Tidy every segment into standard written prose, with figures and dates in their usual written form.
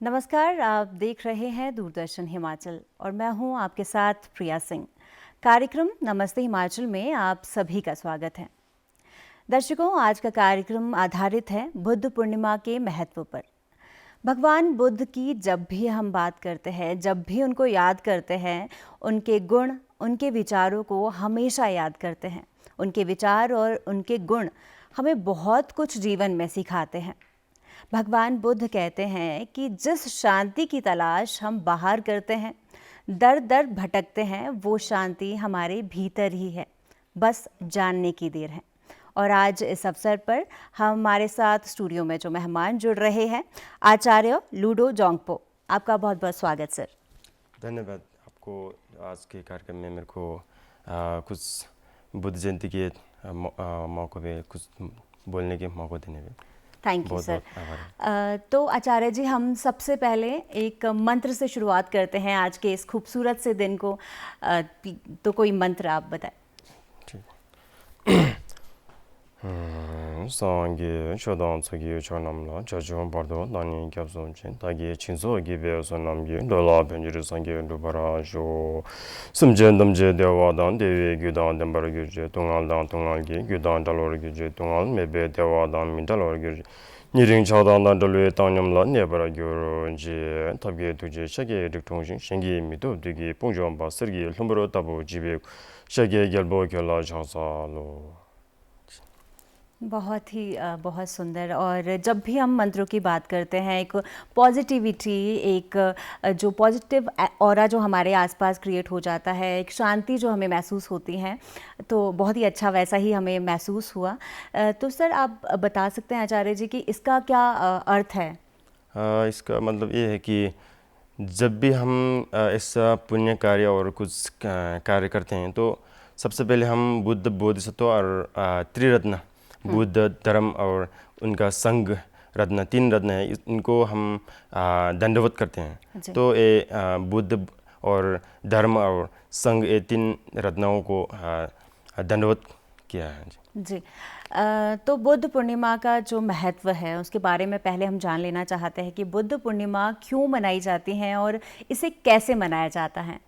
नमस्कार, आप देख रहे हैं दूरदर्शन हिमाचल और मैं हूं आपके साथ प्रिया सिंह। कार्यक्रम नमस्ते हिमाचल में आप सभी का स्वागत है। दर्शकों, आज का कार्यक्रम आधारित है बुद्ध पूर्णिमा के महत्व पर। भगवान बुद्ध की जब भी हम बात करते हैं, जब भी उनको याद करते हैं, उनके गुण, उनके विचारों को हमेशा याद करते हैं। उनके विचार और उनके गुण हमें बहुत कुछ जीवन में सिखाते हैं। भगवान बुद्ध कहते हैं कि जिस शांति की तलाश हम बाहर करते हैं, दर दर भटकते हैं, वो शांति हमारे भीतर ही है, बस जानने की देर है। और आज इस अवसर पर हमारे साथ स्टूडियो में जो मेहमान जुड़ रहे हैं, आचार्य लूडो जोंगपो, आपका बहुत बहुत स्वागत सर। धन्यवाद आपको। आज के कार्यक्रम में मेरे को कुछ बुद्ध जयंती के मौके पे कुछ बोलने के मौका देने में थैंक यू बहुत सर। बहुत आभार। तो आचार्य जी, हम सबसे पहले एक मंत्र से शुरुआत करते हैं आज के इस खूबसूरत से दिन को। तो कोई मंत्र आप बताएं। 상계 초단 저기 저남라 저중 버도 나니 겹손진 다기 친소기 배워서 남기 놀라 변주를 상계 루바라죠 숨전 넘제 대화단 대외 규단 덴바르 규제 동알단 동알기 규단 달로르 규제 동알 매배 대화단 민달로르 규제 니링 차단단 달로에 땅념라 네바라 규로지 탑게 두제 세계 득통신 생기미도 되게 봉조한 바 쓰기 흠으로 따보 집에 세계 결보 결라 장사로 बहुत सुंदर। और जब भी हम मंत्रों की बात करते हैं, एक पॉजिटिविटी, एक जो पॉजिटिव ऑरा जो हमारे आसपास क्रिएट हो जाता है, एक शांति जो हमें महसूस होती है, तो बहुत ही अच्छा वैसा ही हमें महसूस हुआ। तो सर, आप बता सकते हैं आचार्य जी कि इसका क्या अर्थ है? इसका मतलब ये है कि जब भी हम ऐसा पुण्य कार्य और कुछ कार्य करते हैं तो सबसे पहले हम बुद्ध बोधिसत्व और त्रिरत्न, बुद्ध, धर्म और उनका संघ रत्न, 3 रत्न है, इनको हम दंडवत करते हैं। तो ये बुद्ध और धर्म और संघ, ये 3 रत्नों को दंडवत किया है जी। तो बुद्ध पूर्णिमा का जो महत्व है उसके बारे में पहले हम जान लेना चाहते हैं कि बुद्ध पूर्णिमा क्यों मनाई जाती है और इसे कैसे मनाया जाता है।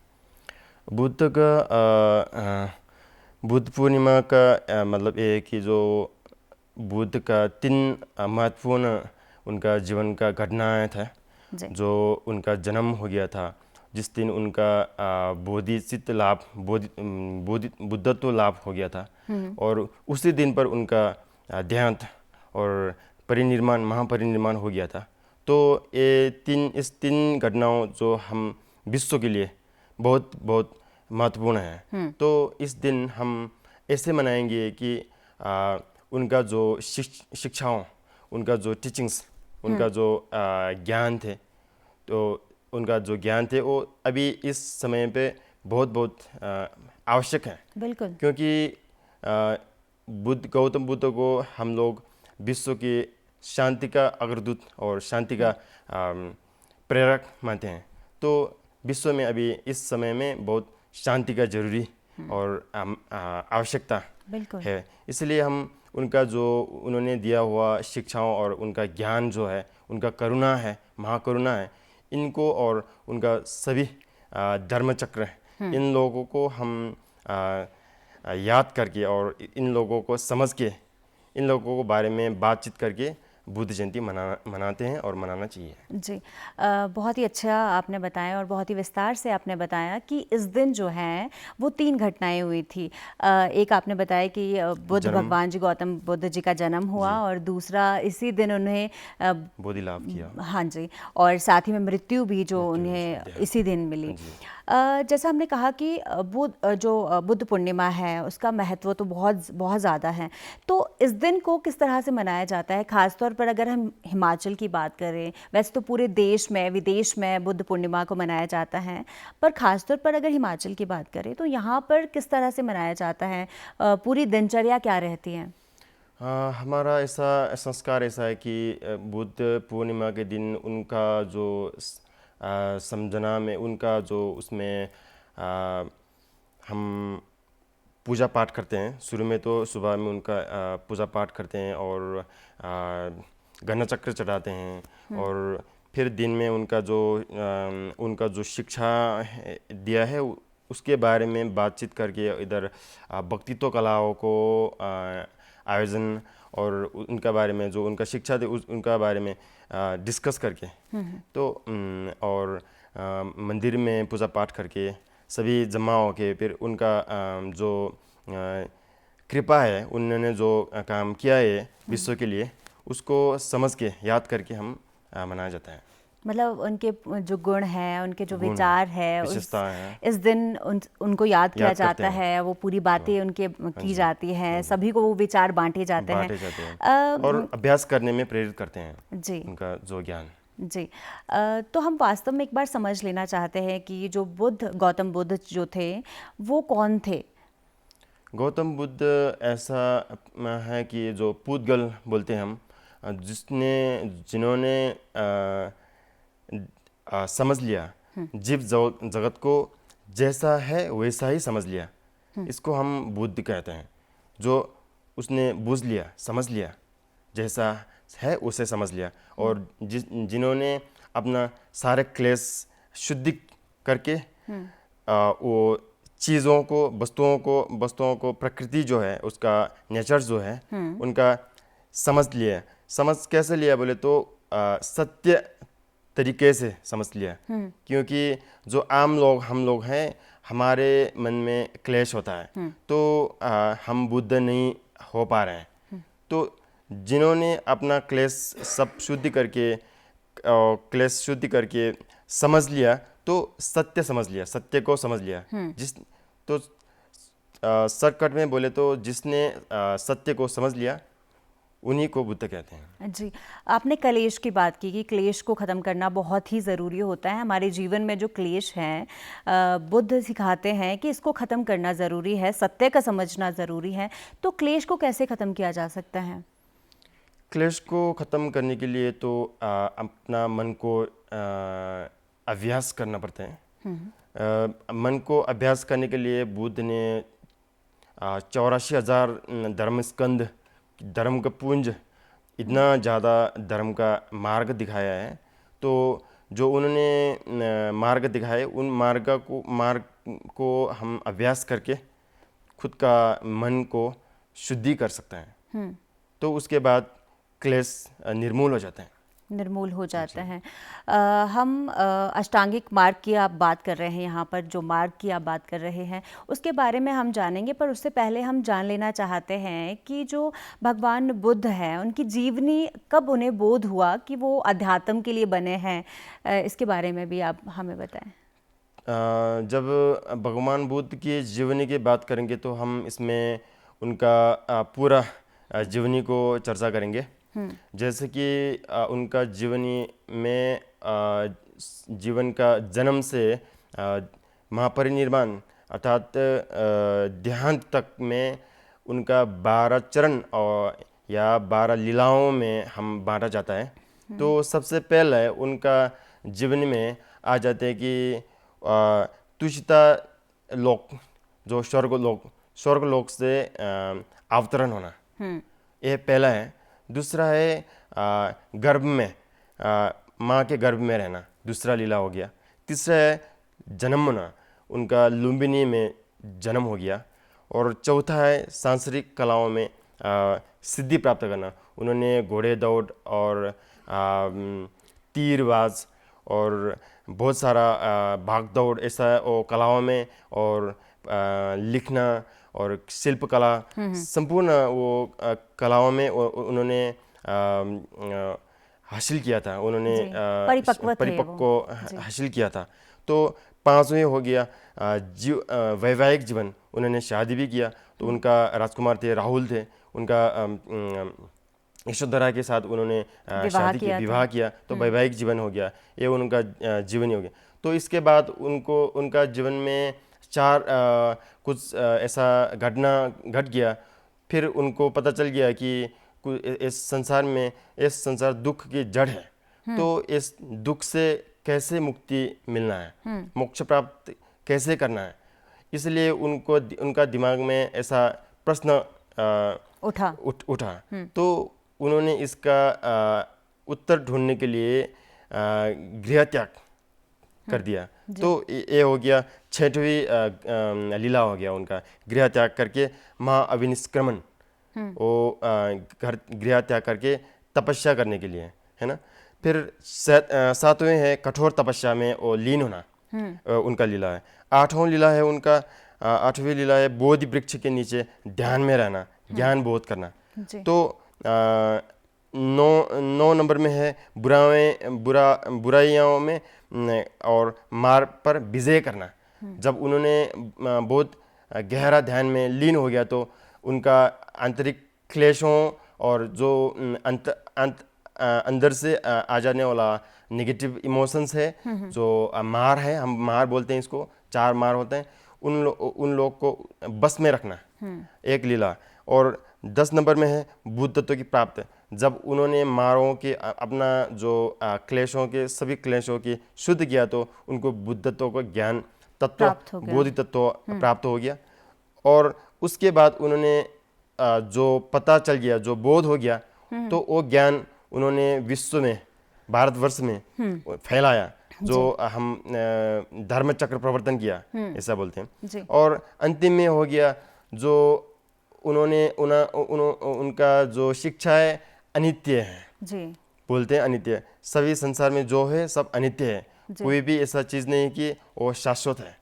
बुद्ध पूर्णिमा का मतलब ये है कि जो बुद्ध का 3 महत्वपूर्ण उनका जीवन का घटनाएं था, जो उनका जन्म हो गया था, जिस दिन उनका बोधिचित्त लाभ, बुद्धत्व लाभ हो गया था, और उसी दिन पर उनका देहांत और परिनिर्वाण, महापरिनिर्वाण हो गया था। तो इस 3 घटनाओं जो हम विश्व के लिए बहुत बहुत महत्वपूर्ण है। तो इस दिन हम ऐसे मनाएंगे कि उनका जो शिक्षाओं, उनका जो टीचिंग्स, उनका जो ज्ञान थे, तो उनका जो ज्ञान थे वो अभी इस समय पे बहुत बहुत आवश्यक है। बिल्कुल। क्योंकि गौतम बुद्ध को हम लोग विश्व की शांति का अग्रदूत और शांति का प्रेरक मानते हैं। तो विश्व में अभी इस समय में बहुत शांति का जरूरी और आवश्यकता है। इसलिए हम उनका जो उन्होंने दिया हुआ शिक्षाओं और उनका ज्ञान जो है, उनका करुणा है, महाकरुणा है, इनको और उनका सभी धर्मचक्र, इन लोगों को हम याद करके और इन लोगों को समझ के, इन लोगों को बारे में बातचीत करके बुद्ध जयंती मनाते हैं और मनाना चाहिए। जी, बहुत ही अच्छा आपने बताया और बहुत ही विस्तार से आपने बताया कि इस दिन जो है वो 3 घटनाएं हुई थी। एक आपने बताया कि बुद्ध भगवान जी, गौतम बुद्ध जी का जन्म हुआ, और दूसरा इसी दिन उन्हें बोधि लाभ किया। हाँ जी, और साथ ही में मृत्यु भी जो उन्हें इसी दिन मिली। जैसा हमने कहा कि बुद्ध पूर्णिमा है उसका महत्व तो बहुत बहुत ज़्यादा है। तो इस दिन को किस तरह से मनाया जाता है? ख़ासतौर पर अगर हम हिमाचल की बात करें, वैसे तो पूरे देश में, विदेश में बुद्ध पूर्णिमा को मनाया जाता है, पर ख़ासतौर पर अगर हिमाचल की बात करें तो यहाँ पर किस तरह से मनाया जाता है? पूरी दिनचर्या क्या रहती है? हमारा ऐसा संस्कार ऐसा है कि बुद्ध पूर्णिमा के दिन उनका जो समझना में, उनका जो उसमें हम पूजा पाठ करते हैं। शुरू में तो सुबह में उनका पूजा पाठ करते हैं और घना चक्र चढ़ाते हैं, और फिर दिन में उनका जो शिक्षा दिया है उसके बारे में बातचीत करके, इधर वक्तित्व कलाओं को आयोजन और उनका बारे में जो उनका शिक्षा थे उनका बारे में डिस्कस करके, तो और मंदिर में पूजा पाठ करके सभी जमा होके फिर उनका जो कृपा है, उन्होंने जो काम किया है विश्व के लिए, उसको समझ के याद करके हम मनाया जाता है। मतलब उनके जो गुण हैं, उनके जो विचार है, विशेषता है, इस दिन उनको याद किया जाता है, वो पूरी बातें उनके की जाती हैं, सभी को वो विचार बांटे जाते हैं और अभ्यास करने में प्रेरित करते हैं जी उनका जो ज्ञान। जी तो हम वास्तव में एक बार समझ लेना चाहते हैं कि जो गौतम बुद्ध जो थे वो कौन थे। गौतम बुद्ध ऐसा है कि जो पूतगल बोलते हैं हम, जिन्होंने समझ लिया, जीव जगत को जैसा है वैसा ही समझ लिया, इसको हम बुद्ध कहते हैं। जो उसने बूझ लिया, समझ लिया, जैसा है उसे समझ लिया, और जिन्होंने अपना सारे क्लेश शुद्धि करके वो चीज़ों को, वस्तुओं को प्रकृति जो है, उसका नेचर जो है, उनका समझ लिया। समझ कैसे लिया बोले तो सत्य तरीके से समझ लिया। क्योंकि जो आम लोग, हम लोग हैं, हमारे मन में क्लेश होता है, तो हम बुद्ध नहीं हो पा रहे हैं। तो जिन्होंने अपना क्लेश सब शुद्धि करके, क्लेश शुद्धि करके समझ लिया, तो सत्य समझ लिया, सत्य को समझ लिया। तो शॉर्टकट में बोले तो जिसने सत्य को समझ लिया, उन्हीं को बुद्ध कहते हैं। जी, आपने क्लेश की बात की कि क्लेश को ख़त्म करना बहुत ही ज़रूरी होता है। हमारे जीवन में जो क्लेश हैं, बुद्ध सिखाते हैं कि इसको ख़त्म करना ज़रूरी है, सत्य का समझना ज़रूरी है। तो क्लेश को कैसे ख़त्म किया जा सकता है? क्लेश को ख़त्म करने के लिए तो अपना मन को अभ्यास करना पड़ता है। मन को अभ्यास करने के लिए बुद्ध ने 84,000 धर्मस्कंद, धर्म का पुंज, इतना ज़्यादा धर्म का मार्ग दिखाया है। तो जो उन्होंने मार्ग दिखाए, उन मार्ग को हम अभ्यास करके खुद का मन को शुद्धि कर सकते हैं। तो उसके बाद क्लेश निर्मूल हो जाते हैं, निर्मूल हो जाते हैं। हम अष्टांगिक मार्ग की आप बात कर रहे हैं, यहाँ पर जो मार्ग की आप बात कर रहे हैं उसके बारे में हम जानेंगे, पर उससे पहले हम जान लेना चाहते हैं कि जो भगवान बुद्ध हैं, उनकी जीवनी कब उन्हें बोध हुआ कि वो अध्यात्म के लिए बने हैं, इसके बारे में भी आप हमें बताएं। जब भगवान बुद्ध की जीवनी की बात करेंगे तो हम इसमें उनका पूरा जीवनी को चर्चा करेंगे। जैसे कि उनका जीवनी में जीवन का जन्म से महापरिनिर्वाण अर्थात देहांत तक में उनका 12 चरण और या 12 लीलाओं में हम बांटा जाता है। तो सबसे पहले उनका जीवन में आ जाते हैं कि तुषिता लोक, जो स्वर्गलोक से अवतरण होना, ये पहला है। दूसरा है गर्भ में, माँ के गर्भ में रहना, दूसरा लीला हो गया। तीसरा है जन्म होना, उनका लुम्बिनी में जन्म हो गया। और चौथा है सांसारिक कलाओं में सिद्धि प्राप्त करना। उन्होंने घोड़े दौड़ और तीरबाज और बहुत सारा भाग दौड़ ऐसा कलाओं में, और लिखना और शिल्प कला, संपूर्ण वो कलाओं में उन्होंने हासिल किया था। उन्होंने परिपक्व हासिल किया था। तो पांचवें हो गया वैवाहिक जीवन, उन्होंने शादी भी किया। तो उनका राजकुमार थे, राहुल थे, उनका यशोधरा के साथ उन्होंने विवाह किया। तो वैवाहिक जीवन हो गया, ये उनका जीवन ही हो गया। तो इसके बाद उनका जीवन में कुछ ऐसा घटना घट गया। फिर उनको पता चल गया कि इस संसार दुख की जड़ है। तो इस दुख से कैसे मुक्ति मिलना है, मोक्ष प्राप्त कैसे करना है, इसलिए उनका दिमाग में ऐसा प्रश्न उठा। तो उन्होंने इसका उत्तर ढूंढने के लिए गृह त्याग कर दिया। तो ये हो गया छठवीं लीला हो गया उनका, गृह त्याग करके महाअभिनिष्क्रमण, वो घर गृह त्याग करके तपस्या करने के लिए, है ना। फिर सातवें है कठोर तपस्या में वो लीन होना, उनका लीला है। आठवां लीला है उनका, आठवीं लीला है बोधि वृक्ष के नीचे ध्यान में रहना, ज्ञान बोध करना। तो 9 नंबर में है बुराइयों में और मार पर विजय करना। जब उन्होंने बहुत गहरा ध्यान में लीन हो गया तो उनका आंतरिक क्लेशों और जो अंदर से आ जाने वाला नेगेटिव इमोशंस है, जो मार है, हम मार बोलते हैं इसको, 4 मार होते हैं, उन लोग को बस में रखना, एक लीला। और 10 नंबर में है बुद्धत्व की प्राप्त। जब उन्होंने मारों के अपना जो क्लेशों के सभी क्लेशों की शुद्ध किया तो उनको बुद्धत्व को ज्ञान तत्व, बोधि तत्व प्राप्त हो गया। और उसके बाद उन्होंने जो पता चल गया, जो बोध हो गया, तो वो ज्ञान उन्होंने विश्व में, भारतवर्ष में फैलाया, जो हम धर्म चक्र प्रवर्तन किया, ऐसा बोलते हैं। और अंतिम में हो गया जो उन्होंने उनका जो शिक्षा है अनित्य है, बोलते हैं अनित्य। सभी संसार में जो है सब अनित्य है, कोई भी ऐसा चीज़ नहीं कि वो शाश्वत है।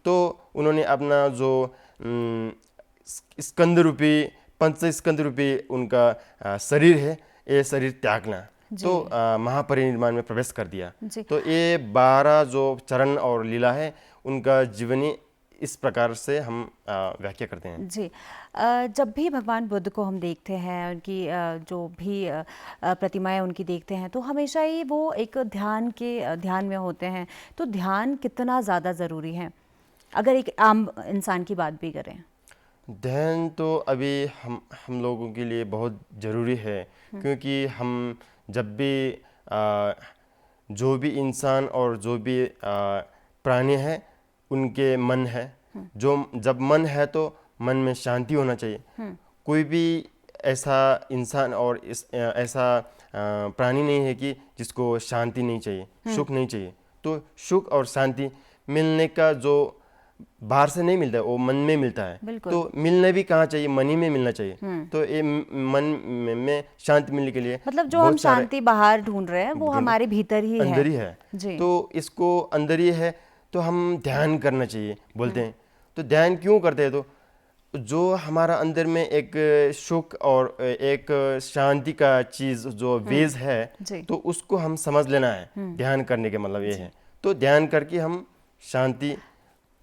तो उन्होंने अपना जो स्कंद रूपी, पंच स्कंद रूपी उनका शरीर है, ये शरीर त्यागना, तो महापरिनिर्वाण में प्रवेश कर दिया। तो ये 12 जो चरण और लीला है उनका जीवनी इस प्रकार से हम व्याख्या करते हैं। जी, जब भी भगवान बुद्ध को हम देखते हैं, उनकी जो भी प्रतिमाएं उनकी देखते हैं, तो हमेशा ही वो एक ध्यान में होते हैं। तो ध्यान कितना ज़्यादा ज़रूरी है अगर एक आम इंसान की बात भी करें? ध्यान तो अभी हम लोगों के लिए बहुत ज़रूरी है, क्योंकि हम जब भी जो भी इंसान और जो भी प्राणी है उनके मन है, जो जब मन है तो मन में शांति होना चाहिए। कोई भी ऐसा इंसान और ऐसा प्राणी नहीं है कि जिसको शांति नहीं चाहिए, सुख नहीं चाहिए। तो सुख और शांति मिलने का जो बाहर से नहीं मिलता है, वो मन में मिलता है। तो मिलने भी कहाँ चाहिए, मन ही में मिलना चाहिए। तो ये मन में शांति मिलने के लिए, मतलब जो हम शांति बाहर ढूंढ रहे हैं वो हमारे भीतर ही अंदर ही है। तो इसको अंदर ही है, तो हम ध्यान करना चाहिए बोलते हैं। तो ध्यान क्यों करते हैं? तो जो हमारा अंदर में एक सुख और एक शांति का चीज़ जो वेज है, तो उसको हम समझ लेना है। ध्यान करने के मतलब ये है। तो ध्यान करके हम शांति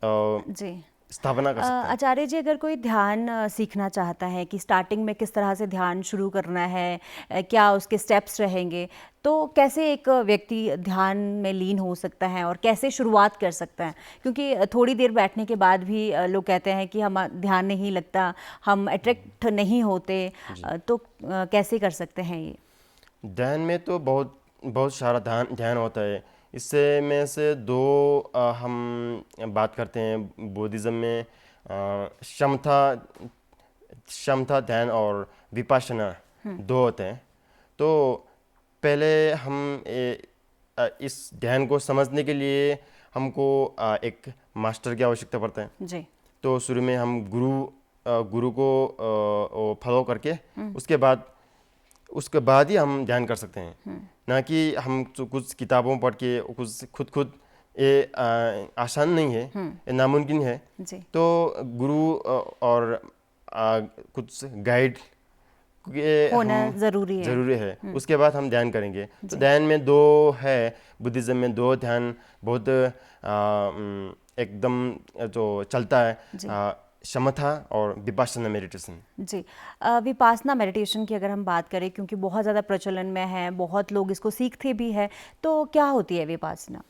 स्थापना कर सकते हैं। आचार्य जी, अगर कोई ध्यान सीखना चाहता है कि स्टार्टिंग में किस तरह से ध्यान शुरू करना है, क्या उसके स्टेप्स रहेंगे, तो कैसे एक व्यक्ति ध्यान में लीन हो सकता है और कैसे शुरुआत कर सकता है? क्योंकि थोड़ी देर बैठने के बाद भी लोग कहते हैं कि हम ध्यान नहीं लगता, हम अट्रैक्ट नहीं होते, तो कैसे कर सकते हैं ये? ध्यान में तो बहुत सारा ध्यान होता है। इससे में से 2 हम बात करते हैं। बुद्धिज़्म में समता ध्यान और विपश्यना 2 होते हैं। तो पहले हम इस ध्यान को समझने के लिए हमको एक मास्टर की आवश्यकता पड़ता है। तो शुरू में हम गुरु को फॉलो करके उसके बाद ही हम ध्यान कर सकते हैं, ना कि हम कुछ किताबों पढ़ के कुछ खुद। ये आसान नहीं है, ये नामुमकिन है। तो गुरु और कुछ गाइड होना ज़रूरी है। उसके बाद हम ध्यान करेंगे। तो ध्यान में 2 है, बुद्धिज़्म में 2 ध्यान बहुत एकदम जो चलता है, समथा और विपासना मेडिटेशन। जी, विपासना मेडिटेशन की अगर हम बात करें, क्योंकि बहुत ज़्यादा प्रचलन में है, बहुत लोग इसको सीखते भी हैं, तो क्या होती है विपासना?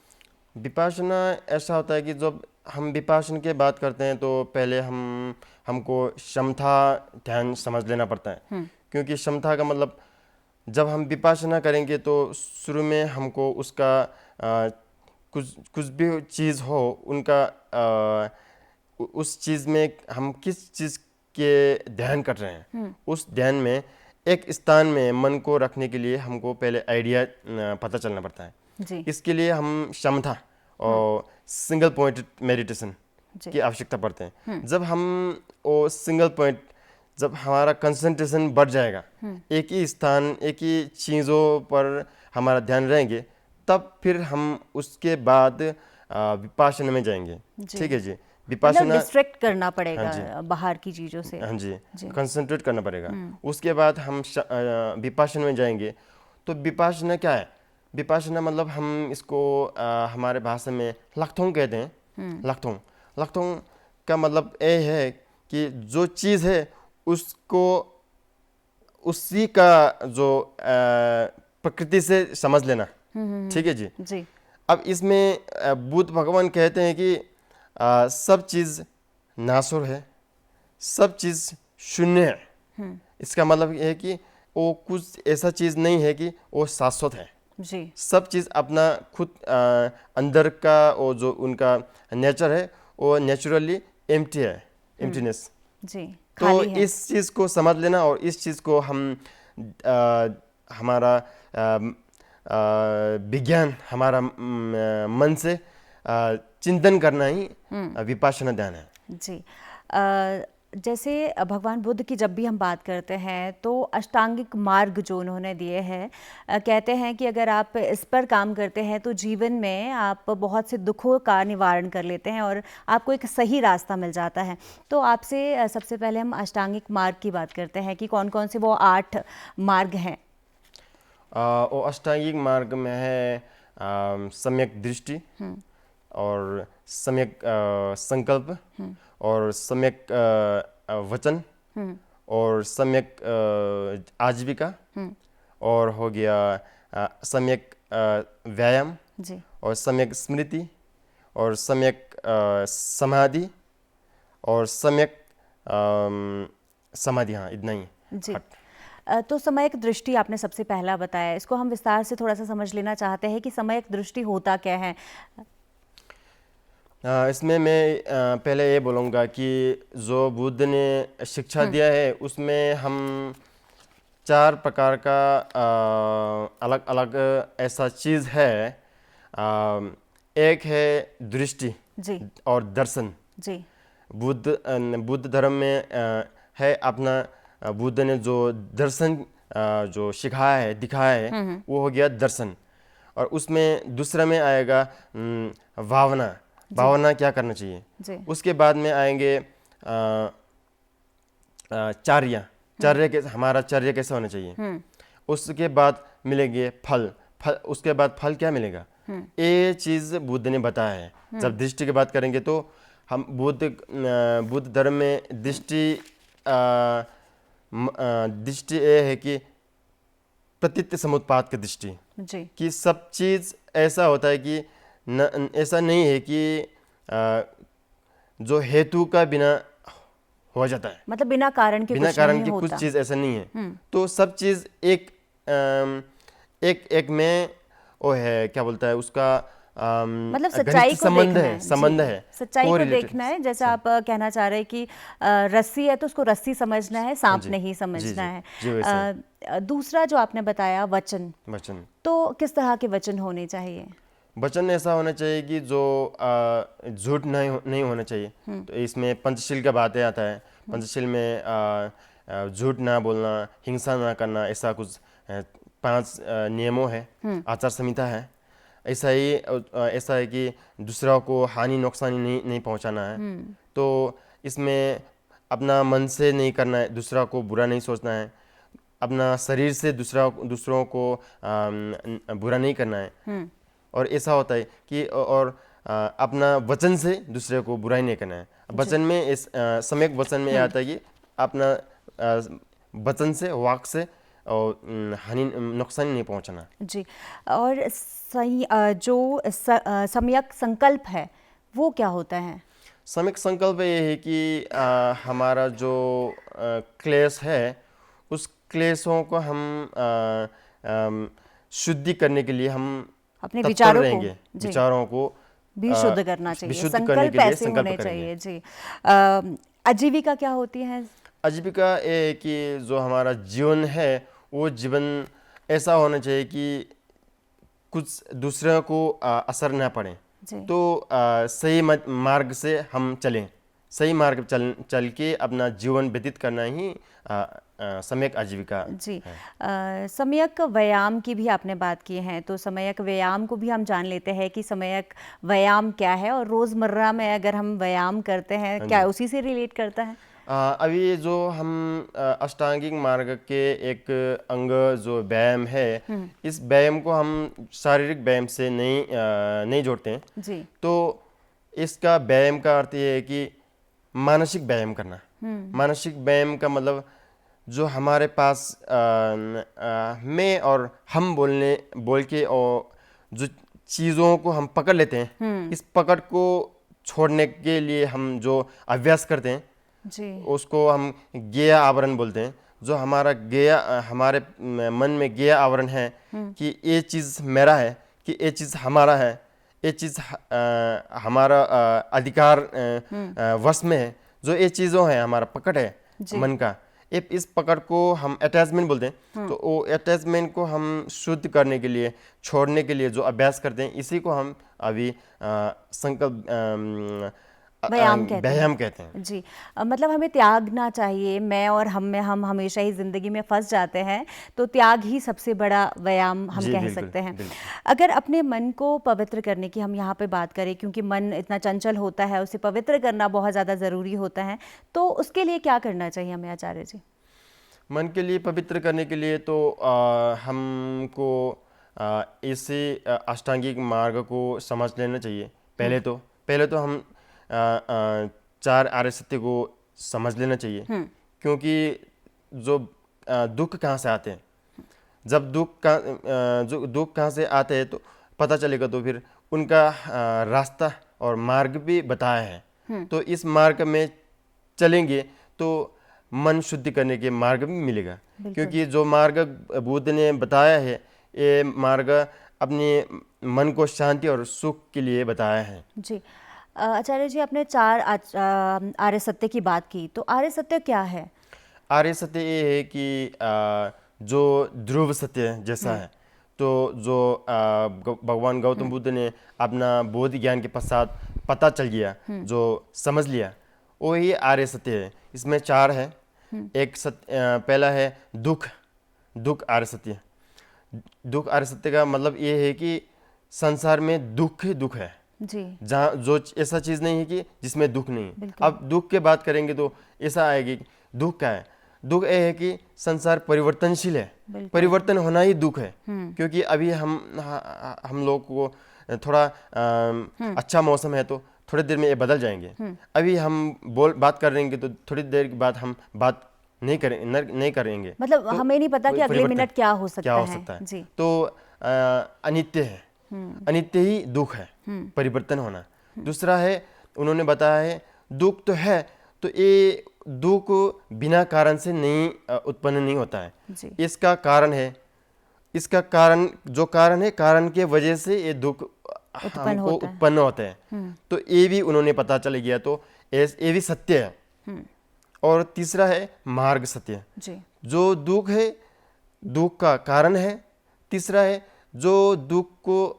विपासना ऐसा होता है कि जब हम विपासना की बात करते हैं तो पहले हमको समथा ध्यान समझ लेना पड़ता है। क्योंकि समथा का मतलब, जब हम विपासना करेंगे तो शुरू में हमको उसका कुछ भी चीज़ हो, उनका उस चीज़ में हम किस चीज़ के ध्यान कर रहे हैं, उस ध्यान में एक स्थान में मन को रखने के लिए हमको पहले आइडिया पता चलना पड़ता है। जी इसके लिए हम क्षमता और सिंगल पॉइंट मेडिटेशन जी की आवश्यकता पड़ते हैं। जब हम वो सिंगल पॉइंट, जब हमारा कंसंट्रेशन बढ़ जाएगा, एक ही स्थान, एक ही चीज़ों पर हमारा ध्यान रहेंगे, तब फिर हम उसके बाद विपाशना में जाएंगे। जी। ठीक है जी। मतलब विपाशना, डिस्ट्रैक्ट करना हाँ पड़ेगा जी, बाहर की चीज़ों से। हाँ जी, जी कंसंट्रेट करना पड़ेगा। उसके बाद हम विपाशना में जाएंगे। तो विपाशना क्या है? विपाशना मतलब हम इसको हमारे भाषा में लक्थोंग कहते हैं। लक्थोंग, लक्थोंग का मतलब ये है कि जो चीज़ है उसको उसी का जो प्रकृति से समझ लेना। ठीक है जी। जी अब इसमें बुद्ध भगवान कहते हैं कि सब चीज़ नासुर है, सब चीज़ शून्य है। इसका मतलब ये है कि वो कुछ ऐसा चीज़ नहीं है कि वो शाश्वत है। जी सब चीज़ अपना खुद अंदर का वो जो उनका नेचर है वो नेचुरली एम्प्टी है, एम्प्टीनेस। जी तो खाली है। इस चीज़ को समझ लेना और इस चीज़ को हम हमारा विज्ञान, हमारा मन से चिंतन करना ही विपाशना ध्यान है। जी जैसे भगवान बुद्ध की जब भी हम बात करते हैं तो अष्टांगिक मार्ग जो उन्होंने दिए हैं, कहते हैं कि अगर आप इस पर काम करते हैं तो जीवन में आप बहुत से दुखों का निवारण कर लेते हैं और आपको एक सही रास्ता मिल जाता है। तो आपसे सबसे पहले हम अष्टांगिक मार्ग की बात करते हैं कि कौन कौन से वो 8 मार्ग हैं। वो अष्टांगिक मार्ग में है सम्यक दृष्टि और सम्यक संकल्प और सम्यक वचन और सम्यक आजीविका और हो गया सम्यक व्यायाम जी और सम्यक स्मृति और सम्यक समाधि और सम्यक समाधि। हाँ, इतना ही। जी तो समयक दृष्टि आपने सबसे पहला बताया, इसको हम विस्तार से थोड़ा सा समझ लेना चाहते हैं कि समयक दृष्टि होता क्या है। इसमें मैं पहले ये बोलूँगा कि जो बुद्ध ने शिक्षा दिया है उसमें हम 4 प्रकार का अलग अलग ऐसा चीज़ है। एक है दृष्टि जी और दर्शन। जी बुद्ध धर्म में है अपना, बुद्ध ने जो दर्शन जो सिखाया है, दिखाया है, वो हो गया दर्शन। और उसमें दूसरा में आएगा भावना। भावना क्या करना चाहिए। जी उसके बाद में आएंगे चार्य। चार्य के हमारा चर्य कैसा होना चाहिए। उसके बाद मिलेंगे फल। फल, उसके बाद फल क्या मिलेगा, ये चीज़ बुद्ध ने बताया है। जब दृष्टि की बात करेंगे तो हम बुद्ध धर्म में दृष्टि ये है कि प्रतीत समुत्पाद की दृष्टि, जी कि सब चीज़ ऐसा होता है कि ऐसा नहीं है कि जो हेतु का बिना हो जाता है, मतलब बिना कारण के बिना कुछ कारण नहीं के होता। कुछ चीज़ ऐसा नहीं है। तो सब चीज़ एक में वो है, क्या बोलता है उसका, मतलब सच्चाई घनिष्ठ को संबंध देखना है, है। संबंध जी है, सच्चाई को कोरिलेटेड। देखना है। जैसे आप कहना चाह रहे हैं कि रस्सी है तो उसको रस्सी समझना है, हाँ सांप जी, नहीं जी समझना जी है। जी, वैसे दूसरा जो आपने बताया वचन, वचन। तो किस तरह के वचन होने चाहिए। वचन ऐसा होना चाहिए कि जो झूठ नहीं होना चाहिए। तो इसमें पंचशील का बातें आता है। पंचशील में झूठ ना बोलना, हिंसा ना करना, ऐसा कुछ 5 नियमों है, आचार संहिता है। ऐसा ही ऐसा है कि दूसरों को हानि नुकसानी नहीं पहुंचाना है। तो इसमें अपना मन से नहीं करना है, दूसरा को बुरा नहीं सोचना है, अपना शरीर से दूसरों को बुरा नहीं करना है। और ऐसा होता है कि और अपना वचन से दूसरे को बुराई नहीं करना है। वचन में इस सम्यक वचन में यह आता है कि अपना वचन से, वाक से और हानि नुकसान नहीं पहुंचाना। जी और सही जो सम्यक संकल्प है वो क्या होता है। सम्यक संकल्प ये है कि हमारा जो क्लेश है उस क्लेशों को हम शुद्धि करने के लिए हम अपने तत्पर विचारों को, रहेंगे। जी, विचारों को भी शुद्ध करना चाहिए। विशुद्ध करने संकल्प के लिए ऐसे संकल्प होने करेंगे। चाहिए। जी आजीविका क्या होती है। आजीविका ये है कि जो हमारा जीवन है वो जीवन ऐसा होना चाहिए कि कुछ दूसरों को असर ना पड़े, जी। तो सही मार्ग से हम चलें, सही मार्ग चल के अपना जीवन व्यतीत करना ही सम्यक आजीविका जी। है। सम्यक व्यायाम की भी आपने बात की है, तो सम्यक व्यायाम को भी हम जान लेते हैं कि सम्यक व्यायाम क्या है, और रोज़मर्रा में अगर हम व्यायाम करते हैं हाँ क्या जी। उसी से रिलेट करता है? अभी जो हम अष्टांगिक मार्ग के एक अंग जो व्यायाम है, इस व्यायाम को हम शारीरिक व्यायाम से नहीं जोड़ते हैं। जी। तो इसका व्यायाम का अर्थ ये है कि मानसिक व्यायाम करना। मानसिक व्यायाम का मतलब जो हमारे पास मैं और हम बोल के और जो चीज़ों को हम पकड़ लेते हैं, इस पकड़ को छोड़ने के लिए हम जो अभ्यास करते हैं, जी। उसको हम ज्ञेय आवरण बोलते हैं। जो हमारा हमारे मन में ज्ञेय आवरण है कि ये चीज़ मेरा है, कि ये चीज़ हमारा है, ये चीज़ हमारा अधिकार वश में है, जो ये चीज़ों है हमारा पकड़ है मन का, इस पकड़ को हम अटैचमेंट बोलते हैं। तो वो अटैचमेंट को हम शुद्ध करने के लिए, छोड़ने के लिए जो अभ्यास करते हैं, इसी को हम अभी संकल्प व्यायाम कहते व्यायाम हैं। कहते हैं। जी। मतलब हमें त्यागना चाहिए, मैं और हम में हम हमेशा ही ज़िंदगी में फंस जाते हैं, तो त्याग ही सबसे बड़ा व्यायाम हम जी, कह बिल्कुल, सकते हैं। बिल्कुल। अगर अपने मन को पवित्र करने की हम यहाँ पे बात करें, क्योंकि मन इतना चंचल होता है, उसे पवित्र करना बहुत ज़्यादा ज़रूरी होता है, तो उसके लिए क्या करना चाहिए हमें आचार्य जी? मन के लिए पवित्र करने के लिए तो हमको इसी अष्टांगिक मार्ग को समझ लेना चाहिए। पहले तो हम चार आर्य सत्य को समझ लेना चाहिए, क्योंकि जो दुख कहाँ से आते हैं, जब जो दुख कहाँ से आते हैं तो पता चलेगा, तो फिर उनका रास्ता और मार्ग भी बताया है। तो इस मार्ग में चलेंगे तो मन शुद्धि करने के मार्ग भी मिलेगा, क्योंकि जो मार्ग बुद्ध ने बताया है, ये मार्ग अपने मन को शांति और सुख के लिए बताया है। जी। आचार्य जी, आपने चार आर्य सत्य की बात की, तो आर्य सत्य क्या है? आर्य सत्य ये है कि जो ध्रुव सत्य जैसा है, तो जो भगवान गौतम बुद्ध ने अपना बोध ज्ञान के पश्चात पता चल गया, जो समझ लिया, वही आर्य सत्य है। इसमें चार है। एक पहला है दुख आर्य सत्य। दुख आर्य सत्य का मतलब ये है कि संसार में दुख ही दुख है, जी। जहाँ जो ऐसा चीज़ नहीं है कि जिसमें दुख नहीं है। अब दुख के बात करेंगे तो ऐसा आएगी, दुख क्या है? दुख ये है कि संसार परिवर्तनशील है, परिवर्तन होना ही दुख है। क्योंकि अभी हम लोग को थोड़ा अच्छा मौसम है तो थोड़ी देर में ये बदल जाएंगे। अभी हम बात कर रहेंगे तो थोड़ी देर के बाद हम बात नहीं करेंगे। मतलब तो हमें नहीं पता कि अगले मिनट क्या हो सकता है। जी। तो अनित्य है, अनित्य ही दुख है, परिवर्तन होना। दूसरा है, उन्होंने बताया है दुख तो है, तो ये दुख बिना कारण से नहीं उत्पन्न नहीं होता है। जी। इसका कारण है, इसका कारण जो कारण है, कारण के वजह से ये दुख हमको उत्पन्न होता है। तो ये भी उन्होंने पता चल गया, तो ये भी सत्य है। और तीसरा है मार्ग सत्य, जी। जो दुख है, दुख का कारण है। तीसरा है जो दुख को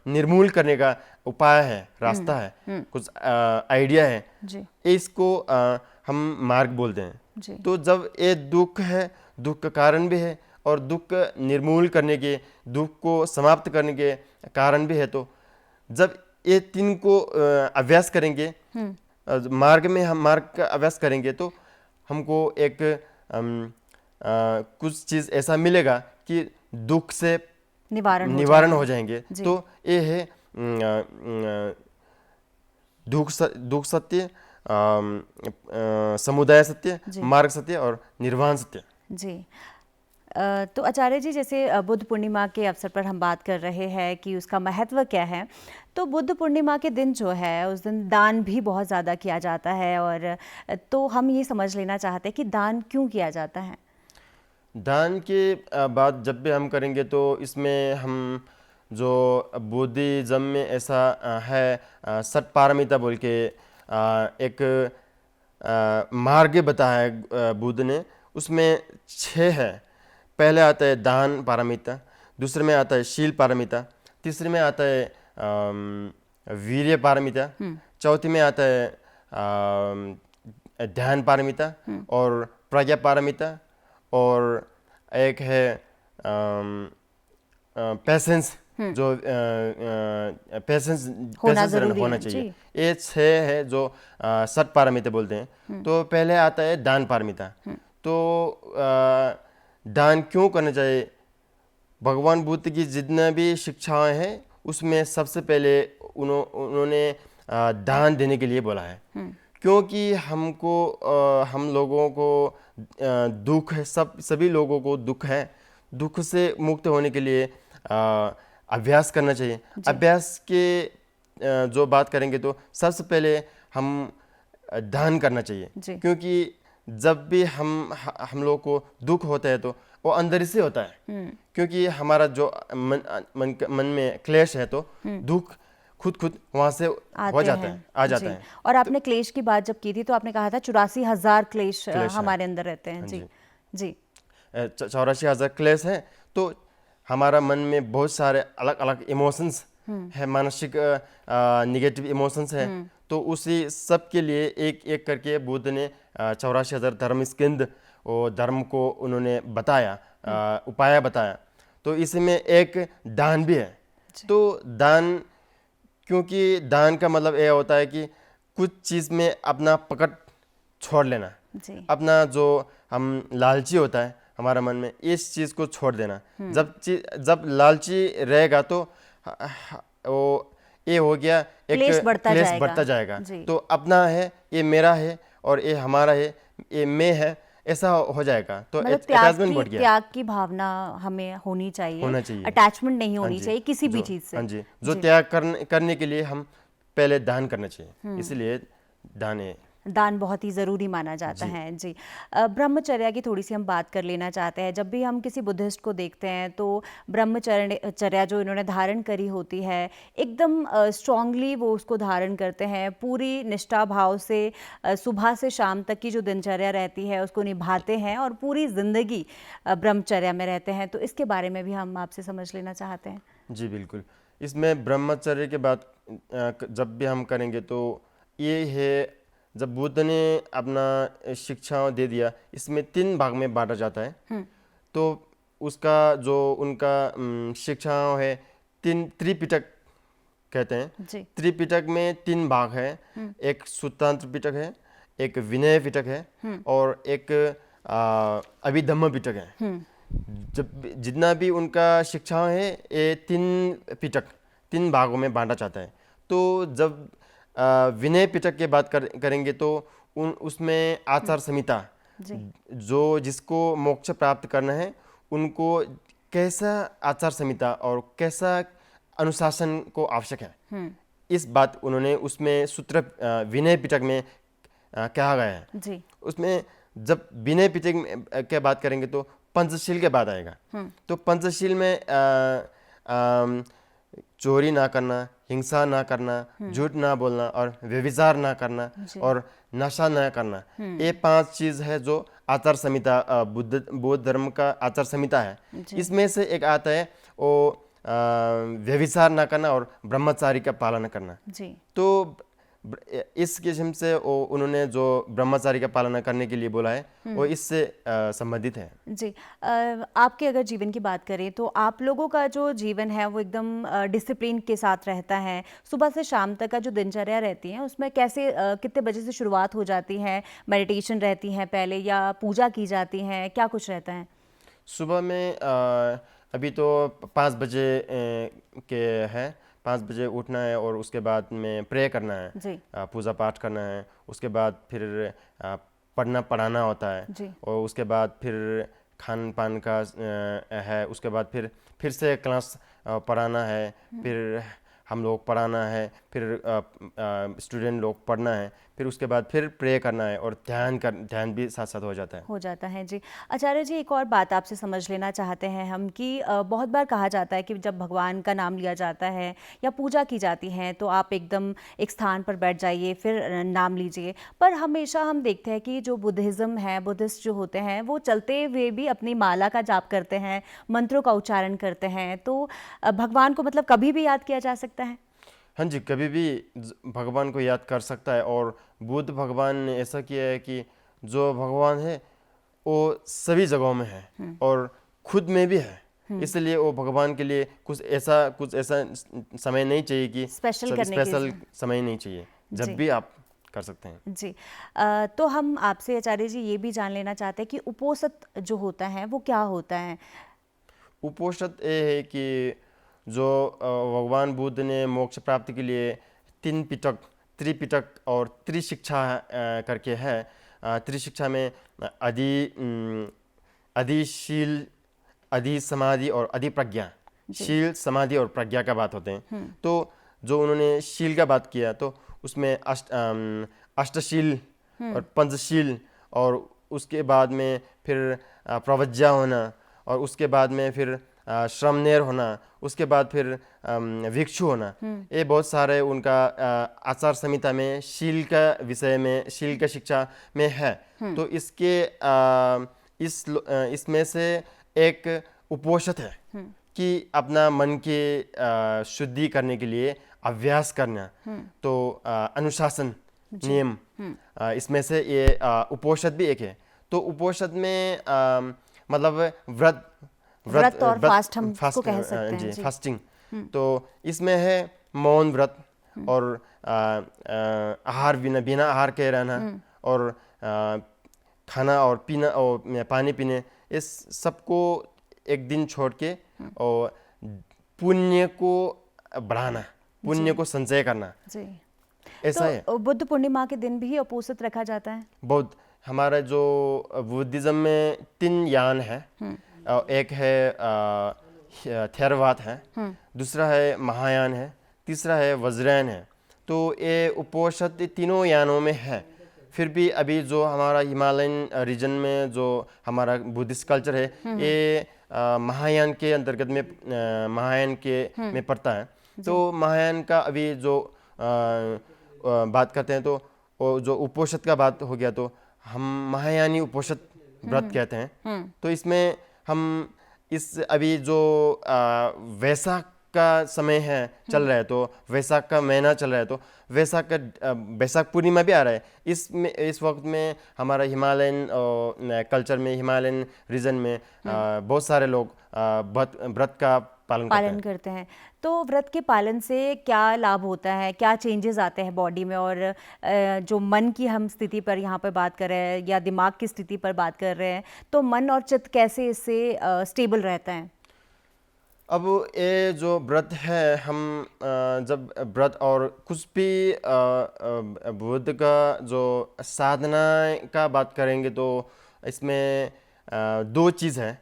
निर्मूल करने का उपाय है, रास्ता है, कुछ आइडिया है जी। इसको हम मार्ग बोलते हैं। जी। तो जब ये दुख है, दुख का कारण भी है, और दुख निर्मूल करने के, दुख को समाप्त करने के कारण भी है, तो जब ये तीन को अभ्यास करेंगे, मार्ग में हम मार्ग का अभ्यास करेंगे, तो हमको एक कुछ चीज़ ऐसा मिलेगा कि दुख से निवारण हो जाएंगे। तो ये है दुख सत्य, समुदाय सत्य, मार्ग सत्य और निर्वाण सत्य। जी। तो आचार्य जी, जैसे बुद्ध पूर्णिमा के अवसर पर हम बात कर रहे हैं कि उसका महत्व क्या है, तो बुद्ध पूर्णिमा के दिन जो है, उस दिन दान भी बहुत ज़्यादा किया जाता है, और तो हम ये समझ लेना चाहते हैं कि दान क्यों किया जाता है? दान के बात जब भी हम करेंगे तो इसमें हम जो बुद्धिज़्म में ऐसा है, सत पारमिता बोल के एक मार्ग बताया है बुद्ध ने, उसमें 6 है। पहले आता है दान पारमिता, दूसरे में आता है शील पारमिता, तीसरे में आता है वीर्य पारमिता, चौथे में आता है ध्यान पारमिता और प्रज्ञा पारमिता, और एक है पेशेंस, जो पेशेंस होना चाहिए। ये 6 है जो सत पारमिता बोलते हैं। तो पहले आता है दान पारमिता। तो दान क्यों करना चाहिए? भगवान बुद्ध की जितने भी शिक्षाएं हैं उसमें सबसे पहले उन्होंने दान देने के लिए बोला है, क्योंकि हम लोगों को दुख है, सभी लोगों को दुख है। दुख से मुक्त होने के लिए अभ्यास करना चाहिए। अभ्यास के जो बात करेंगे तो सबसे पहले हम दान करना चाहिए, क्योंकि जब भी हम लोग को दुख होता है तो वो अंदर से होता है, क्योंकि हमारा जो मन में क्लेश है तो दुख खुद वहां से हो जाता है, आ जाता है। और आपने क्लेश की बात जब की थी तो आपने कहा था 84,000 क्लेश हमारे अंदर रहते हैं। जी जी, 84,000 क्लेश है। तो हमारा मन में बहुत सारे अलग अलग इमोशंस है, मानसिक निगेटिव इमोशंस है। तो उसी सब के लिए एक एक करके बुद्ध ने 84,000 धर्म स्कंद और धर्म को उन्होंने बताया, उपाय बताया। तो इसमें एक दान भी है। तो दान, क्योंकि दान का मतलब यह होता है कि कुछ चीज़ में अपना पकड़ छोड़ लेना, अपना जो हम लालची होता है हमारा मन में, इस चीज़ को छोड़ देना। जब लालची रहेगा तो वो ये हो गया, एक क्लेश बढ़ता जाएगा। तो अपना है, ये मेरा है, और ये हमारा है, ये मैं है, ऐसा हो जाएगा। तो अटैचमेंट बढ़ गया। त्याग की भावना हमें होनी चाहिए, अटैचमेंट नहीं होनी चाहिए किसी भी चीज से। हाँ जी, जो त्याग करने के लिए हम पहले दान करना चाहिए, इसलिए दान बहुत ही ज़रूरी माना जाता है। जी, ब्रह्मचर्या की थोड़ी सी हम बात कर लेना चाहते हैं। जब भी हम किसी बुद्धिस्ट को देखते हैं तो ब्रह्मचर्या जो इन्होंने धारण करी होती है, एकदम स्ट्रांगली वो उसको धारण करते हैं, पूरी निष्ठा भाव से सुबह से शाम तक की जो दिनचर्या रहती है उसको निभाते हैं और पूरी ज़िंदगी ब्रह्मचर्या में रहते हैं। तो इसके बारे में भी हम आपसे समझ लेना चाहते हैं। जी बिल्कुल, इसमें ब्रह्मचर्य की बात जब भी हम करेंगे तो ये है, जब बुद्ध ने अपना शिक्षाओं दे दिया, इसमें 3 भाग में बांटा जाता है। तो उसका जो उनका शिक्षाओं है, 3 त्रिपिटक कहते हैं। त्रिपिटक में 3 भाग है, एक सूत्रांत्र पिटक है, एक विनय पिटक है, और एक अभिधम्म पिटक है। जब जितना भी उनका शिक्षाएं है, ये 3 भागों में बांटा जाता है। तो जब विनय पिटक की बात करेंगे तो उसमें आचार संहिता, जो जिसको मोक्ष प्राप्त करना है उनको कैसा आचार संहिता और कैसा अनुशासन को आवश्यक है, इस बात उन्होंने उसमें सूत्र विनय पिटक में कहा गया है। उसमें जब विनय पिटक की बात करेंगे तो पंचशील के बाद आएगा। तो पंचशील में चोरी ना करना, हिंसा ना करना, झूठ ना बोलना और व्यभिचार ना करना और नशा ना करना, ये 5 चीज है जो आचार संहिता, बौद्ध धर्म का आचार संहिता है। इसमें से एक आता है वो व्यभिचार ना करना और ब्रह्मचारी का पालन करना। तो इस किस्म से उन्होंने जो ब्रह्मचारी का पालन करने के लिए बोला है वो इससे संबंधित है। जी, आपके अगर जीवन की बात करें तो आप लोगों का जो जीवन है वो एकदम डिसिप्लिन के साथ रहता है। सुबह से शाम तक का जो दिनचर्या रहती है उसमें कैसे कितने बजे से शुरुआत हो जाती है? मेडिटेशन रहती है पहले या पूजा की जाती है, क्या कुछ रहता है? सुबह में अभी तो 5 बजे के है, 5 बजे उठना है और उसके बाद में प्रे करना है, पूजा पाठ करना है। उसके बाद फिर पढ़ाना होता है और उसके बाद फिर खान पान का है। उसके बाद फिर से क्लास पढ़ाना है, फिर हम लोग पढ़ाना है, फिर स्टूडेंट लोग पढ़ना है, फिर उसके बाद फिर प्रे करना है और ध्यान भी साथ साथ हो जाता है जी। आचार्य जी, एक और बात आपसे समझ लेना चाहते हैं हम कि बहुत बार कहा जाता है कि जब भगवान का नाम लिया जाता है या पूजा की जाती है तो आप एकदम एक स्थान पर बैठ जाइए, फिर नाम लीजिए। पर हमेशा हम देखते हैं कि जो बुद्धिज़्म है, बुद्धिस्ट जो होते हैं, वो चलते हुए भी अपनी माला का जाप करते हैं, मंत्रों का उच्चारण करते हैं। तो भगवान को मतलब कभी भी याद किया जा सकता है? हाँ जी, कभी भी भगवान को याद कर सकता है। और बुद्ध भगवान ने ऐसा किया है कि जो भगवान है वो सभी जगहों में है और खुद में भी है। इसलिए वो भगवान के लिए कुछ ऐसा समय नहीं चाहिए कि स्पेशल समय नहीं चाहिए, जब भी आप कर सकते हैं। जी। तो हम आपसे आचार्य जी ये भी जान लेना चाहते हैं कि उपोषित जो होता है वो क्या होता है? उपोषित ये है कि जो भगवान बुद्ध ने मोक्ष प्राप्ति के लिए 3 पिटक, त्रिपिटक और त्रिशिक्षा करके है। त्रिशिक्षा में अधिशील, अधि समाधि और अधि प्रज्ञा, शील, समाधि और प्रज्ञा का बात होते हैं। तो जो उन्होंने शील का बात किया तो उसमें अष्टशील और पंचशील, और उसके बाद में फिर प्रवज्ञा होना, और उसके बाद में फिर श्रमणेर होना, उसके बाद फिर भिक्षु होना। ये बहुत सारे उनका आचार संहिता में शील का विषय में, शील का शिक्षा में है। तो इसमें से एक उपोषित है कि अपना मन के शुद्धि करने के लिए अभ्यास करना। तो अनुशासन, नियम, इसमें से ये उपोषित भी एक है। तो उपोषित में मतलब व्रत और फास्ट हम इसको कह सकते हैं जी। फास्टिंग। तो इसमें है मौन व्रत और आहार बिना आहार के रहना, और खाना और पीना और पानी पीने, इस सबको एक दिन छोड़ के और पुण्य को बढ़ाना, पुण्य को संचय करना जी। ऐसा है। बुद्ध पूर्णिमा के दिन भी उपोषित रखा जाता है? बहुत। हमारा जो बुद्धिज्म में 3 यान है। एक है थेरवाद है, दूसरा है महायान है, तीसरा है वज्रयान है। तो ये उपोषित तीनों यानों में है। फिर भी अभी जो हमारा हिमालयन रीजन में जो हमारा बुद्धिस्ट कल्चर है, ये महायान के अंतर्गत में, महायान के में पड़ता है। तो महायान का अभी जो बात करते हैं तो जो उपोषित का बात हो गया, तो हम महायानी उपोषित व्रत कहते हैं। तो इसमें हम इस अभी जो वैशाख का समय है चल रहा है, तो वैशाख का महीना चल रहा है, तो वैशाख पूर्णिमा भी आ रहा है। इस वक्त में हमारा हिमालयन कल्चर में, हिमालयन रीजन में बहुत सारे लोग व्रत का पालन करते हैं। तो व्रत के पालन से क्या लाभ होता है, क्या चेंजेस आते हैं बॉडी में? और जो मन की हम स्थिति पर यहाँ पर बात कर रहे हैं या दिमाग की स्थिति पर बात कर रहे हैं, तो मन और चित्त कैसे इससे स्टेबल रहता है? अब ये जो व्रत है, हम जब व्रत और कुछ भी बुद्ध का जो साधना का बात करेंगे, तो इसमें 2 चीज़ है।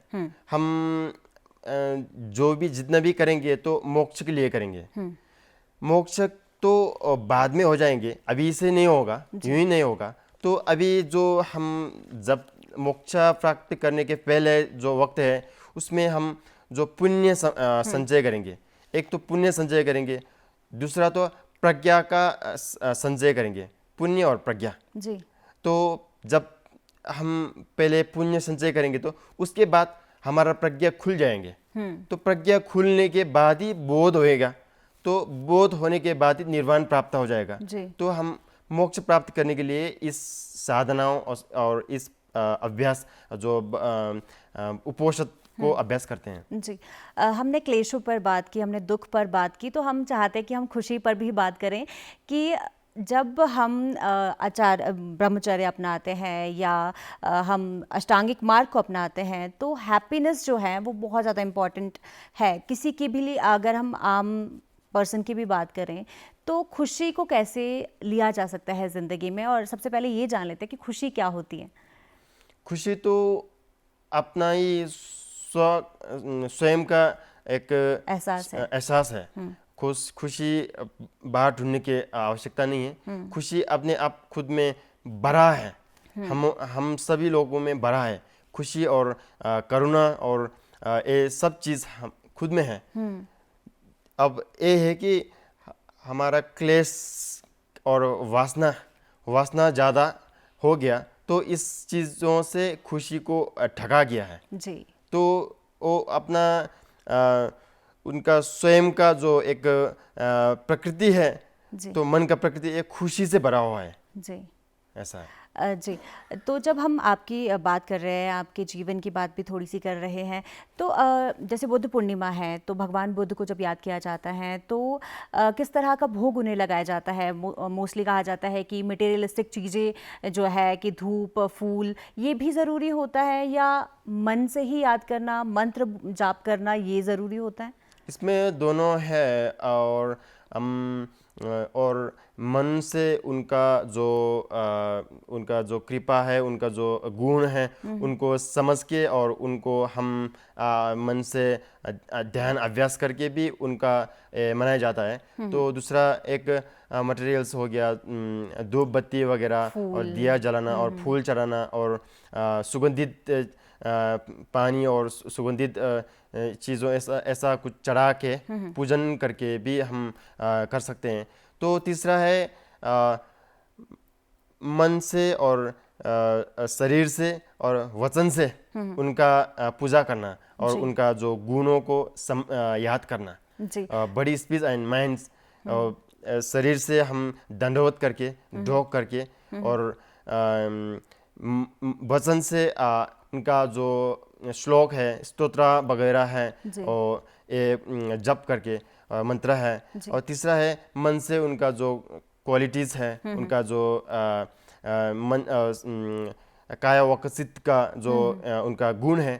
हम जो भी जितना भी करेंगे तो मोक्ष के लिए करेंगे। मोक्ष तो बाद में हो जाएंगे, अभी से नहीं होगा, यूं ही नहीं होगा। तो अभी जो हम जब मोक्ष प्राप्त करने के पहले जो वक्त है, उसमें हम जो पुण्य संचय करेंगे, एक तो पुण्य संचय करेंगे, दूसरा तो प्रज्ञा का संचय करेंगे, पुण्य और प्रज्ञा जी। तो जब हम पहले पुण्य संचय करेंगे तो उसके बाद हमारा प्रज्ञा खुल जाएंगे। तो प्रज्ञा खुलने के बाद ही बोध होएगा, तो बोध होने के बाद ही निर्वाण प्राप्त हो जाएगा। तो हम मोक्ष प्राप्त करने के लिए इस साधनाओं और इस अभ्यास जो उपोषित को अभ्यास करते हैं जी। हमने क्लेशों पर बात की, हमने दुख पर बात की, तो हम चाहते हैं कि हम खुशी पर भी बात करें कि जब हम ब्रह्मचर्य अपनाते हैं या हम अष्टांगिक मार्ग को अपनाते हैं, तो हैप्पीनेस जो है वो बहुत ज़्यादा इम्पॉर्टेंट है। किसी की भी लिए, अगर हम आम पर्सन की भी बात करें, तो खुशी को कैसे लिया जा सकता है ज़िंदगी में? और सबसे पहले ये जान लेते हैं कि खुशी क्या होती है। खुशी तो अपना ही स्वयं का एक एहसास है। खुशी बाहर ढूंढने की आवश्यकता नहीं है। खुशी अपने आप खुद में भरा है, हम सभी लोगों में भरा है खुशी और करुणा और ये सब चीज़ हम खुद में है। अब ये है कि हमारा क्लेश और वासना ज़्यादा हो गया, तो इस चीज़ों से खुशी को ठगा गया है जी। तो वो अपना उनका स्वयं का जो एक प्रकृति है, तो मन का प्रकृति एक खुशी से भरा हुआ है जी। ऐसा है। जी, तो जब हम आपकी बात कर रहे हैं, आपके जीवन की बात भी थोड़ी सी कर रहे हैं, तो जैसे बुद्ध पूर्णिमा है, तो भगवान बुद्ध को जब याद किया जाता है तो किस तरह का भोग उन्हें लगाया जाता है? मोस्टली कहा जाता है कि मटेरियलिस्टिक चीज़ें जो है कि धूप, फूल, ये भी ज़रूरी होता है, या मन से ही याद करना, मंत्र जाप करना, ये ज़रूरी होता है? इसमें दोनों है, और मन से उनका जो कृपा है, उनका जो गुण है, उनको समझ के और उनको हम मन से ध्यान अभ्यास करके भी उनका मनाया जाता है। तो दूसरा एक मटेरियल्स हो गया, धूप बत्ती वगैरह और दिया जलाना और फूल चढ़ाना और सुगंधित पानी और सुगंधित चीज़ों ऐसा कुछ चढ़ा के पूजन करके भी हम कर सकते हैं। तो तीसरा है मन से और शरीर से और वचन से उनका पूजा करना और उनका जो गुणों को याद करना। बड़ी स्पीच एंड माइंड्स, शरीर से हम दंडवत करके, ढोक करके, और वचन से उनका जो श्लोक है, स्तोत्र वगैरह है, और ये जप करके मंत्र है। और तीसरा है मन से उनका जो क्वालिटीज़ है, उनका जो काया वकसित का जो उनका गुण है,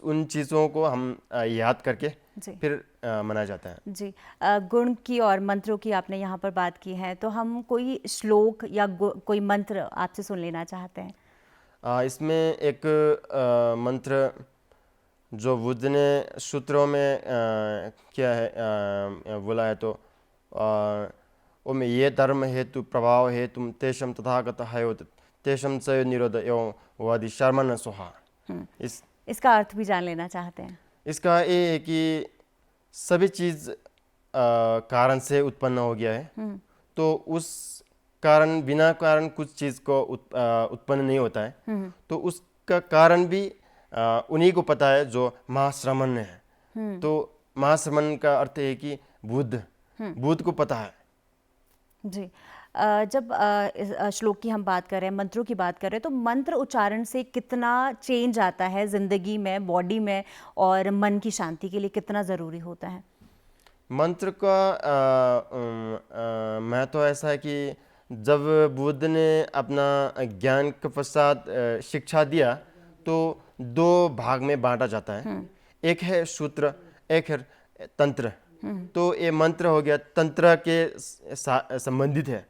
उन चीज़ों को हम याद करके फिर मनाया जाता है। जी, गुण की और मंत्रों की आपने यहाँ पर बात की है, तो हम कोई श्लोक या कोई मंत्र आपसे सुन लेना चाहते हैं। इसमें एक मंत्र जो बुद्ध ने सूत्रों में क्या है बोला है, तो ओमे ये धर्म हेतु प्रभाव हेतु तेषम तथागत हयोत तेषम च निरोध एवं वादि शर्मन सोहा। इसका अर्थ भी जान लेना चाहते हैं। इसका ये है कि सभी चीज़ कारण से उत्पन्न हो गया है, तो उस कारण बिना कारण कुछ चीज़ को उत्पन्न नहीं होता है। तो उसका कारण भी उन्हीं को पता है जो महाश्रमण है। तो महाश्रमण का अर्थ है कि बुद्ध को पता है। जी, जब इस श्लोक की हम बात कर रहे हैं, मंत्रों की बात कर रहे हैं, तो मंत्र उच्चारण से कितना चेंज आता है ज़िंदगी में, बॉडी में, और मन की शांति के लिए कितना ज़रूरी होता है? मंत्र का महत्व ऐसा है कि जब बुद्ध ने अपना ज्ञान के पश्चात शिक्षा दिया, तो दो भाग में बांटा जाता है। एक है सूत्र, एक है तंत्र। तो ये मंत्र हो गया तंत्र के संबंधित है।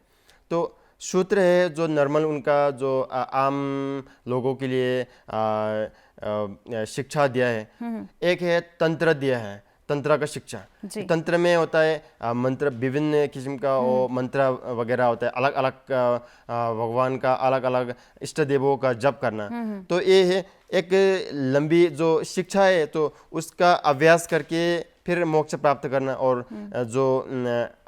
तो सूत्र है जो नॉर्मल उनका जो आम लोगों के लिए शिक्षा दिया है। एक है तंत्र दिया है, तंत्र का शिक्षा। तंत्र में होता है मंत्र, विभिन्न किस्म का वो मंत्र वगैरह होता है, अलग अलग भगवान का अलग अलग इष्ट देवों का जप करना। तो ये है एक लंबी जो शिक्षा है, तो उसका अभ्यास करके फिर मोक्ष प्राप्त करना और जो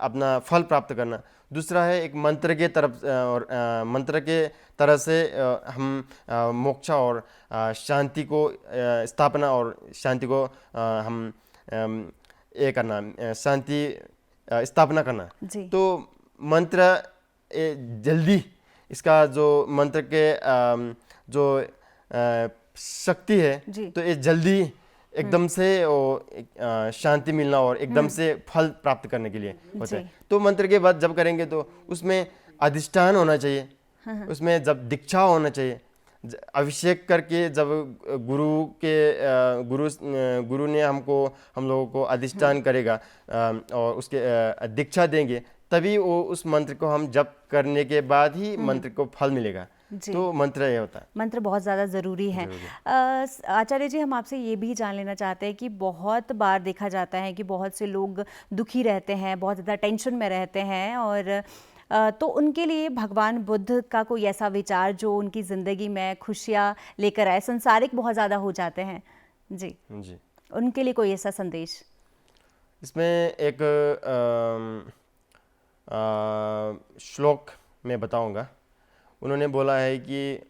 अपना फल प्राप्त करना। दूसरा है एक मंत्र के तरफ, और मंत्र के तरह से हम मोक्ष और शांति को स्थापना और शांति को हम ये करना, शांति स्थापना करना। तो मंत्र जल्दी, इसका जो मंत्र के जो शक्ति है, तो ये जल्दी एकदम से वो शांति मिलना और एकदम से फल प्राप्त करने के लिए होता है। तो मंत्र के बाद जब करेंगे तो उसमें अधिष्ठान होना चाहिए, उसमें जब दीक्षा होना चाहिए, अभिषेक करके जब गुरु ने हम लोगों को अधिष्ठान करेगा और उसके दीक्षा देंगे, तभी वो उस मंत्र को हम जप करने के बाद ही मंत्र को फल मिलेगा। तो मंत्र ये होता है। मंत्र बहुत ज़्यादा ज़रूरी है। आचार्य जी, हम आपसे ये भी जान लेना चाहते हैं कि बहुत बार देखा जाता है कि बहुत से लोग दुखी रहते हैं, बहुत ज़्यादा टेंशन में रहते हैं, और तो उनके लिए भगवान बुद्ध का कोई ऐसा विचार जो उनकी ज़िंदगी में खुशियाँ लेकर आए, संसारिक बहुत ज़्यादा हो जाते हैं जी, उनके लिए कोई ऐसा संदेश? इसमें एक श्लोक मैं बताऊंगा। उन्होंने बोला है कि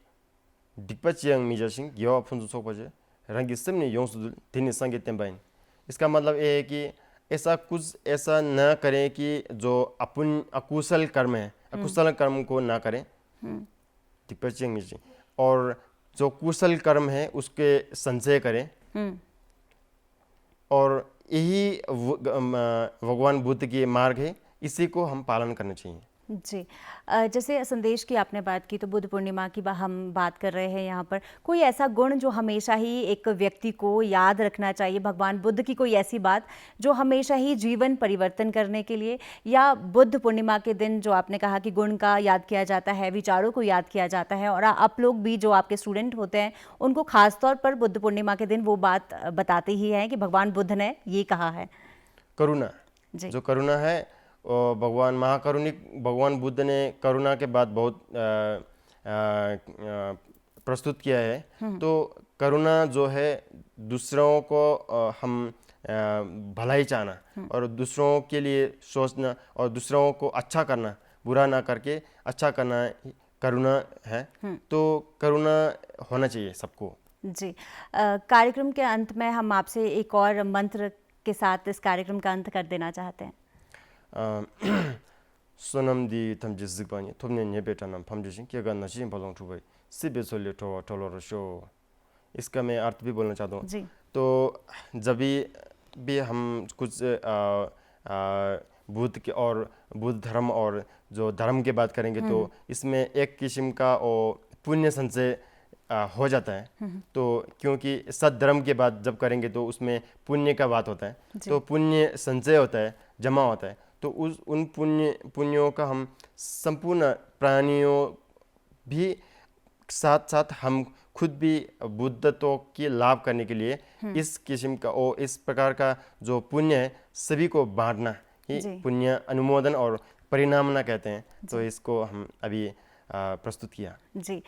दिक्पचियंग मिजासिंग यो फुंसु सोपजे रंगी सिमने योंसु दिन संगे तेंबाइन। इसका मतलब ये है कि ऐसा कुछ ऐसा न करें कि जो अपन अकुशल कर्म है, अकुशल कर्म को ना करें, दिक्पचियंग मिजासिंग, और जो कुशल कर्म है उसके संचय करें। और यही भगवान बुद्ध की मार्ग है, इसी को हम पालन करना चाहिए जी। जैसे संदेश की आपने बात की, तो बुद्ध पूर्णिमा की हम बात कर रहे हैं यहाँ पर। कोई ऐसा गुण जो हमेशा ही एक व्यक्ति को याद रखना चाहिए, भगवान बुद्ध की कोई ऐसी बात जो हमेशा ही जीवन परिवर्तन करने के लिए, या बुद्ध पूर्णिमा के दिन जो आपने कहा कि गुण का याद किया जाता है, विचारों को याद किया जाता है, और आप लोग भी जो आपके स्टूडेंट होते हैं उनको खासतौर पर बुद्ध पूर्णिमा के दिन वो बात बताते ही हैं कि भगवान बुद्ध ने ये कहा है? करुणा। जो करुणा है, और भगवान महाकरुणिक भगवान बुद्ध ने करुणा के बाद बहुत प्रस्तुत किया है। तो करुणा जो है, दूसरों को हम भलाई चाहना और दूसरों के लिए सोचना और दूसरों को अच्छा करना, बुरा ना करके अच्छा करना करुणा है। तो करुणा होना चाहिए सबको जी। कार्यक्रम के अंत में हम आपसे एक और मंत्र के साथ इस कार्यक्रम का अंत कर देना चाहते हैं। सोनम दी थमजी जिगबानी थोपने नेबेटानम फमजिसिंग केगा नशिं भलोंग ठुबै सिबे सोले ठो ठोलो शो। इसका मैं अर्थ भी बोलना चाहता हूँ। तो जब भी हम कुछ बुद्ध के और बुद्ध धर्म और जो धर्म की बात करेंगे, तो इसमें एक किस्म का पुण्य संचय हो जाता है। तो क्योंकि सद्धर्म के बात जब करेंगे तो उसमें पुण्य का बात होता है, तो पुण्य संचय होता है, जमा होता है। तो उन पुण्यों का हम संपूर्ण प्राणियों भी साथ साथ हम खुद भी बुद्धत्व के लाभ करने के लिए इस किस्म का और इस प्रकार का जो पुण्य है सभी को बांटना ही पुण्य अनुमोदन और परिणामना कहते हैं। तो इसको हम अभी प्रस्तुत किया जी।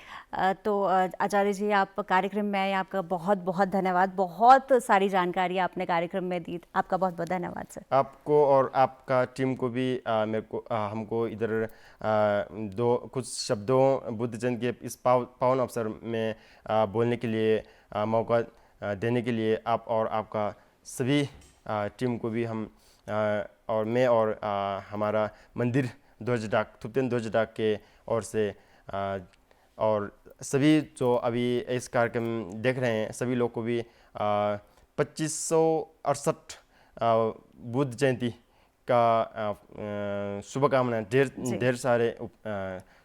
तो आचार्य जी, आप कार्यक्रम में आए, आपका बहुत बहुत धन्यवाद। बहुत सारी जानकारी आपने कार्यक्रम में दी, आपका बहुत बहुत धन्यवाद सर। आपको और आपका टीम को भी मेरे को हमको इधर कुछ शब्दों बुद्ध जयंती के इस पावन अवसर में बोलने के लिए मौका देने के लिए आप और आपका सभी टीम को भी हम और मैं और हमारा मंदिर ध्वज डाक थुप्तेन ध्वज डाक के ओर से और सभी जो अभी इस कार्यक्रम देख रहे हैं सभी लोग को भी 2568 बुद्ध जयंती का शुभकामनाएं, ढेर सारे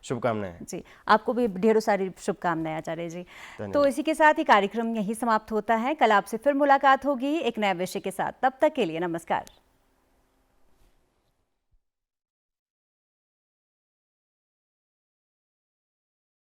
शुभकामनाएं जी। आपको भी ढेरों सारी शुभकामनाएं आचार्य जी। तो इसी के साथ ही कार्यक्रम यही समाप्त होता है। कल आपसे फिर मुलाकात होगी एक नए विषय के साथ। तब तक के लिए नमस्कार।